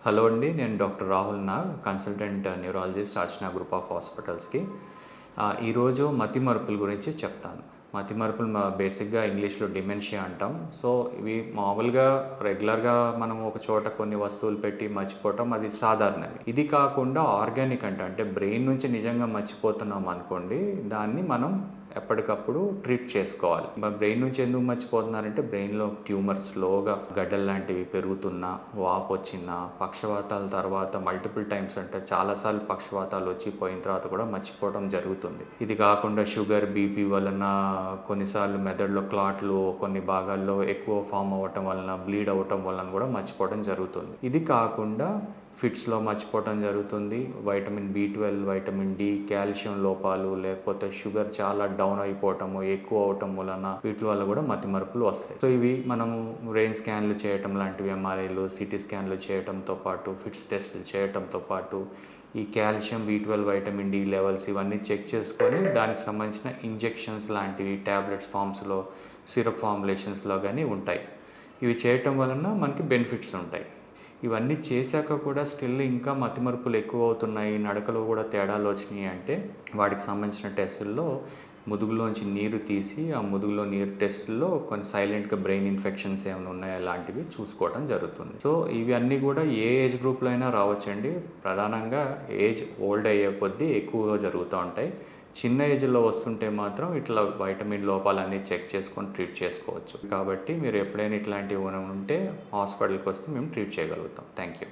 Hello అండి. నేను doctor Rahul Nag, consultant neurologist Archana group of హాస్పిటల్స్‌కి. ఈరోజు మతిమరుపుల గురించి చెప్తాను. మతిమరుపులు బేసిక్‌గా ఇంగ్లీష్‌లో డిమెన్షియా అంటాం. సో, ఇవి మామూలుగా రెగ్యులర్‌గా మనం ఒక చోట కొన్ని వస్తువులు పెట్టి మర్చిపోవటం అది సాధారణమే. ఇది కాకుండా ఆర్గానిక్ అంటే బ్రెయిన్ నుంచి నిజంగా మర్చిపోతున్నాం అనుకోండి, దాన్ని మనం ఎప్పటికప్పుడు ట్రీట్ చేసుకోవాలి. బ్రెయిన్ నుంచి ఎందుకు మర్చిపోతున్నారంటే బ్రెయిన్‌లో ట్యూమర్ స్లోగా గడ్డలు లాంటివి పెరుగుతున్నా, వాపు వచ్చినా, పక్షవాతాల తర్వాత మల్టిపుల్ టైమ్స్ అంటే చాలాసార్లు పక్షవాతాలు వచ్చి పోయిన తర్వాత కూడా మర్చిపోవడం జరుగుతుంది. ఇది కాకుండా షుగర్, బీపీ వలన కొన్నిసార్లు మెదడులో క్లాట్లు కొన్ని భాగాల్లో ఎక్కువ ఫామ్ అవ్వటం వలన, బ్లీడ్ అవ్వటం వలన కూడా మర్చిపోవడం జరుగుతుంది. ఇది కాకుండా ఫిట్స్‌లో మర్చిపోవటం జరుగుతుంది. Vitamin B, vitamin D, calcium లోపాలు, లేకపోతే షుగర్ చాలా డౌన్ అయిపోవటము, ఎక్కువ అవ్వటం వలన వీటి వల్ల కూడా మతిమరుపులు వస్తాయి. సో, ఇవి మనము బ్రెయిన్ స్కాన్లు చేయటం లాంటివి, ఎంఆర్ఐలు, సిటీ స్కాన్లు చేయటంతో పాటు, ఫిట్స్ టెస్టులు చేయటంతో పాటు ఈ calcium, B, vitamin D levels ఇవన్నీ చెక్ చేసుకొని దానికి సంబంధించిన ఇంజెక్షన్స్ లాంటివి టాబ్లెట్స్ ఫామ్స్‌లో, సిరప్ ఫార్ములేషన్స్‌లో గానీ ఉంటాయి. ఇవి చేయటం వలన మనకి బెనిఫిట్స్ ఉంటాయి. ఇవన్నీ చేశాక కూడా స్టిల్ ఇంకా మతిమరుపులు ఎక్కువ అవుతున్నాయి, నడకలో కూడా తేడాలు వచ్చినాయి అంటే వాటికి సంబంధించిన టెస్టుల్లో ముదుగులోంచి నీరు తీసి ఆ ముదుగులో నీరు టెస్టుల్లో కొన్ని సైలెంట్గా బ్రెయిన్ ఇన్ఫెక్షన్స్ ఏమైనా ఉన్నాయో అలాంటివి చూసుకోవడం జరుగుతుంది. సో, ఇవి అన్నీ కూడా ఏ ఏజ్ గ్రూప్లో అయినా రావచ్చండి. ప్రధానంగా ఏజ్ ఓల్డ్ అయ్యే కొద్దీ ఎక్కువగా జరుగుతూ ఉంటాయి. చిన్న ఏజ్‌లో వస్తుంటే మాత్రం ఇట్లా వైటమిన్ లోపాలన్నీ చెక్ చేసుకొని ట్రీట్ చేసుకోవచ్చు. కాబట్టి మీరు ఎప్పుడైనా ఇట్లాంటివి ఉంటే హాస్పిటల్‌కి వస్తే మేము ట్రీట్ చేయగలుగుతాం. Thank you.